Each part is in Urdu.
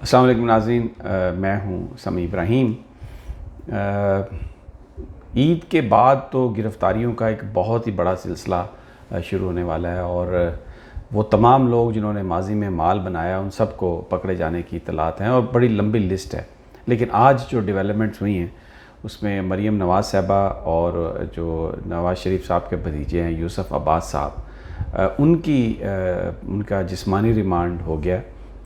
السلام علیکم ناظرین، میں ہوں سمیع ابراہیم۔ عید کے بعد تو گرفتاریوں کا ایک بہت ہی بڑا سلسلہ شروع ہونے والا ہے، اور وہ تمام لوگ جنہوں نے ماضی میں مال بنایا ان سب کو پکڑے جانے کی اطلاعات ہیں، اور بڑی لمبی لسٹ ہے۔ لیکن آج جو ڈیولپمنٹس ہوئی ہیں اس میں مریم نواز صاحبہ اور جو نواز شریف صاحب کے بھتیجے ہیں یوسف عباس صاحب، ان کا جسمانی ریمانڈ ہو گیا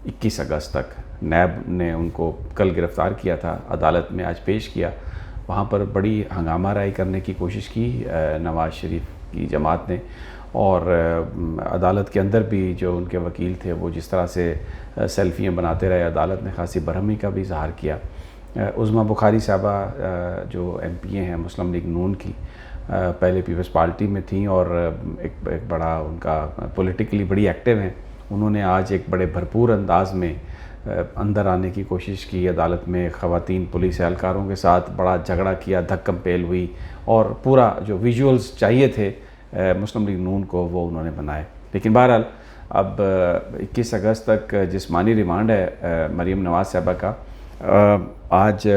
21 اگست تک۔ نیب نے ان کو کل گرفتار کیا تھا، عدالت میں آج پیش کیا۔ وہاں پر بڑی ہنگامہ رائی کرنے کی کوشش کی نواز شریف کی جماعت نے، اور عدالت کے اندر بھی جو ان کے وکیل تھے وہ جس طرح سے سیلفیاں بناتے رہے، عدالت نے خاصی برہمی کا بھی اظہار کیا۔ عظمیٰ بخاری صاحبہ جو ایم پی اے ہیں مسلم لیگ نون کی، پہلے پیپلز پارٹی میں تھیں اور ایک بڑا ان کا پولیٹیکلی بڑی ایکٹیو ہیں، انہوں نے آج ایک بڑے بھرپور انداز میں اندر آنے کی کوشش کی۔ عدالت میں خواتین پولیس اہلکاروں کے ساتھ بڑا جھگڑا کیا، دھکم پیل ہوئی، اور پورا جو ویژولز چاہیے تھے مسلم لیگ نون کو وہ انہوں نے بنائے۔ لیکن بہرحال اب 21 اگست تک جسمانی ریمانڈ ہے مریم نواز صاحبہ کا۔ آج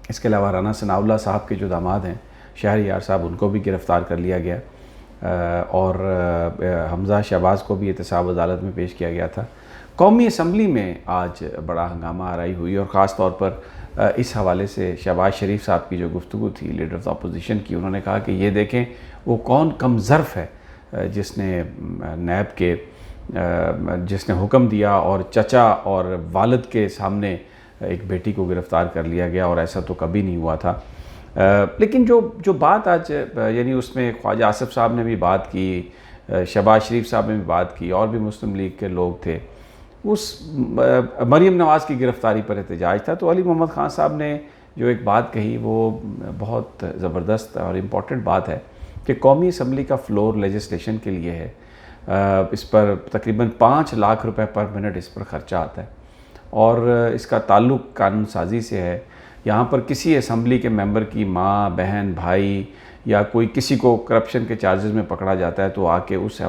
اس کے علاوہ رانا ثناء اللہ صاحب کے جو داماد ہیں شہریار صاحب، ان کو بھی گرفتار کر لیا گیا، اور حمزہ شہباز کو بھی احتساب عدالت میں پیش کیا گیا تھا۔ قومی اسمبلی میں آج بڑا ہنگامہ آرائی ہوئی، اور خاص طور پر اس حوالے سے شہباز شریف صاحب کی جو گفتگو تھی لیڈر آف اپوزیشن کی، انہوں نے کہا کہ یہ دیکھیں وہ کون کم ظرف ہے جس نے نیب کے جس نے حکم دیا اور چچا اور والد کے سامنے ایک بیٹی کو گرفتار کر لیا گیا، اور ایسا تو کبھی نہیں ہوا تھا۔ لیکن جو بات آج یعنی اس میں خواجہ آصف صاحب نے بھی بات کی، شہباز شریف صاحب نے بھی بات کی، اور بھی مسلم لیگ کے لوگ تھے، اس مریم نواز کی گرفتاری پر احتجاج تھا۔ تو علی محمد خان صاحب نے جو ایک بات کہی وہ بہت زبردست اور امپورٹنٹ بات ہے کہ قومی اسمبلی کا فلور لیجسلیشن کے لیے ہے، اس پر تقریباً 5 لاکھ روپے پر منٹ اس پر خرچہ آتا ہے، اور اس کا تعلق قانون سازی سے ہے۔ یہاں پر کسی اسمبلی کے ممبر کی ماں، بہن، بھائی یا کوئی کسی کو کرپشن کے چارجز میں پکڑا جاتا ہے تو آ کے اس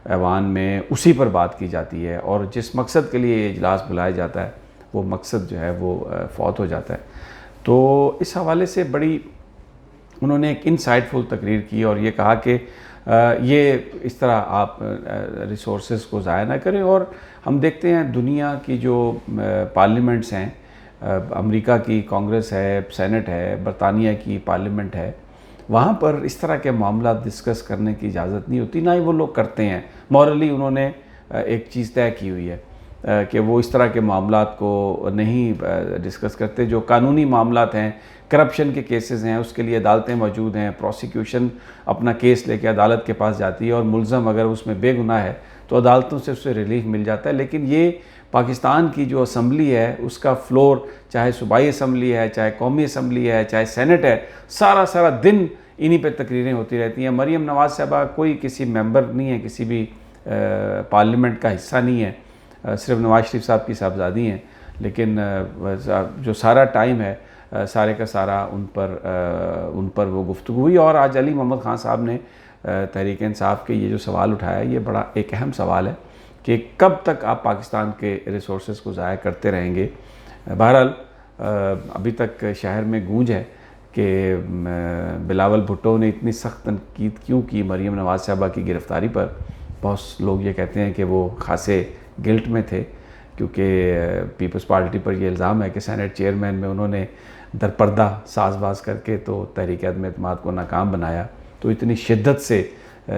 ایوان میں اسی پر بات کی جاتی ہے، اور جس مقصد کے لیے یہ اجلاس بلایا جاتا ہے وہ مقصد جو ہے وہ فوت ہو جاتا ہے۔ تو اس حوالے سے بڑی انہوں نے ایک انسائٹفل تقریر کی، اور یہ کہا کہ یہ اس طرح آپ ریسورسز کو ضائع نہ کریں۔ اور ہم دیکھتے ہیں دنیا کی جو پارلیمنٹس ہیں، امریکہ کی کانگریس ہے، سینٹ ہے، برطانیہ کی پارلیمنٹ ہے، وہاں پر اس طرح کے معاملات ڈسکس کرنے کی اجازت نہیں ہوتی، نہ ہی وہ لوگ کرتے ہیں۔ مورلی انہوں نے ایک چیز طے کی ہوئی ہے کہ وہ اس طرح کے معاملات کو نہیں ڈسکس کرتے۔ جو قانونی معاملات ہیں، کرپشن کے کیسز ہیں، اس کے لیے عدالتیں موجود ہیں، پروسیکیوشن اپنا کیس لے کے عدالت کے پاس جاتی ہے، اور ملزم اگر اس میں بے گناہ ہے تو عدالتوں سے اس سے ریلیف مل جاتا ہے۔ لیکن یہ پاکستان کی جو اسمبلی ہے اس کا فلور، چاہے صوبائی اسمبلی ہے، چاہے قومی اسمبلی ہے، چاہے سینٹ ہے، سارا دن انہی پہ تقریریں ہوتی رہتی ہیں۔ مریم نواز صاحبہ کوئی کسی ممبر نہیں ہے، کسی بھی پارلیمنٹ کا حصہ نہیں ہے، صرف نواز شریف صاحب کی صاحبزادی ہیں، لیکن جو سارا ٹائم ہے سارے کا سارا ان پر وہ گفتگو ہوئی۔ اور آج علی محمد خان صاحب نے تحریک انصاف کے یہ جو سوال اٹھایا، یہ بڑا ایک اہم سوال ہے کہ کب تک آپ پاکستان کے ریسورسز کو ضائع کرتے رہیں گے۔ بہرحال ابھی تک شہر میں گونج ہے کہ بلاول بھٹو نے اتنی سخت تنقید کیوں کی مریم نواز صاحبہ کی گرفتاری پر۔ بہت لوگ یہ کہتے ہیں کہ وہ خاصے گلٹ میں تھے، کیونکہ پیپلز پارٹی پر یہ الزام ہے کہ سینٹ چیئرمین میں انہوں نے درپردہ ساز باز کر کے تو تحریک عدم اعتماد کو ناکام بنایا۔ تو اتنی شدت سے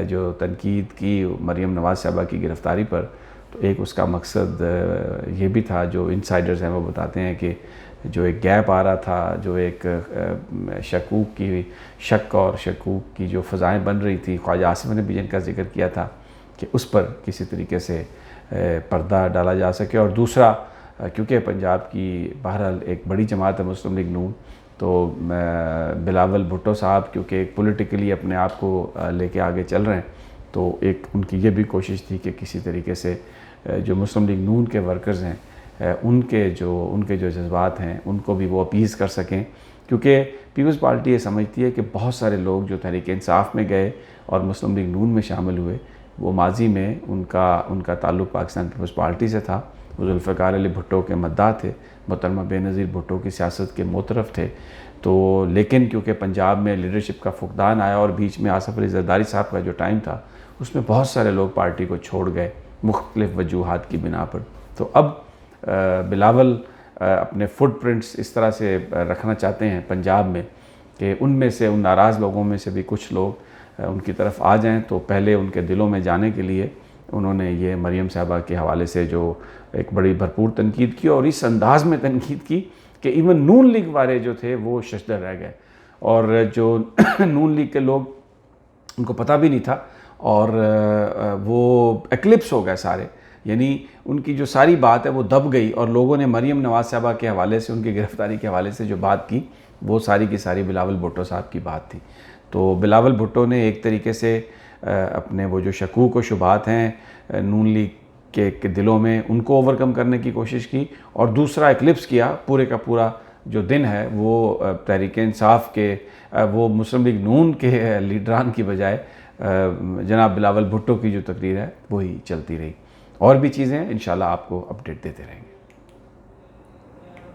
جو تنقید کی مریم نواز صاحبہ کی گرفتاری پر، تو ایک اس کا مقصد یہ بھی تھا، جو انسائیڈرز ہیں وہ بتاتے ہیں کہ جو ایک گیپ آ رہا تھا، جو ایک شک اور شکوک کی جو فضائیں بن رہی تھی، خواجہ آصف نے بھی جن کا ذکر کیا تھا کہ اس پر کسی طریقے سے پردہ ڈالا جا سکے۔ اور دوسرا، کیونکہ پنجاب کی بہرحال ایک بڑی جماعت ہے مسلم لیگ نون، تو بلاول بھٹو صاحب کیونکہ ایک پولیٹیکلی اپنے آپ کو لے کے آگے چل رہے ہیں، تو ایک ان کی یہ بھی کوشش تھی کہ کسی طریقے سے جو مسلم لیگ نون کے ورکرز ہیں ان کے جو جذبات ہیں ان کو بھی وہ اپیز کر سکیں، کیونکہ پیپلز پارٹی یہ سمجھتی ہے کہ بہت سارے لوگ جو تحریک انصاف میں گئے اور مسلم لیگ نون میں شامل ہوئے، وہ ماضی میں ان کا تعلق پاکستان پیپلز پارٹی سے تھا، وہ ذوالفقار علی بھٹو کے مداح تھے، محترمہ بے نظیر بھٹو کی سیاست کے معترف تھے، تو لیکن کیونکہ پنجاب میں لیڈرشپ کا فقدان آیا اور بیچ میں آصف علی زرداری صاحب کا جو ٹائم تھا اس میں بہت سارے لوگ پارٹی کو چھوڑ گئے مختلف وجوہات کی بنا پر، تو اب بلاول اپنے فٹ پرنٹس اس طرح سے رکھنا چاہتے ہیں پنجاب میں کہ ان میں سے، ان ناراض لوگوں میں سے بھی کچھ لوگ ان کی طرف آ جائیں، تو پہلے ان کے دلوں میں جانے کے لیے انہوں نے یہ مریم صاحبہ کے حوالے سے جو ایک بڑی بھرپور تنقید کی، اور اس انداز میں تنقید کی کہ ایون نون لیگ والے جو تھے وہ ششدر رہ گئے، اور جو نون لیگ کے لوگ ان کو پتہ بھی نہیں تھا، اور وہ ایکلپس ہو گئے سارے، یعنی ان کی جو ساری بات ہے وہ دب گئی، اور لوگوں نے مریم نواز صاحبہ کے حوالے سے، ان کی گرفتاری کے حوالے سے جو بات کی وہ ساری کی ساری بلاول بھٹو صاحب کی بات تھی۔ تو بلاول بھٹو نے ایک طریقے سے اپنے وہ جو شکوک و شبہات ہیں نون لیگ کے دلوں میں ان کو اوورکم کرنے کی کوشش کی، اور دوسرا ایکلپس کیا، پورے کا پورا جو دن ہے وہ تحریک انصاف کے، وہ مسلم لیگ نون کے لیڈران کی بجائے جناب بلاول بھٹو کی جو تقریر ہے وہی چلتی رہی۔ اور بھی چیزیں انشاءاللہ آپ کو اپڈیٹ دیتے رہیں گے۔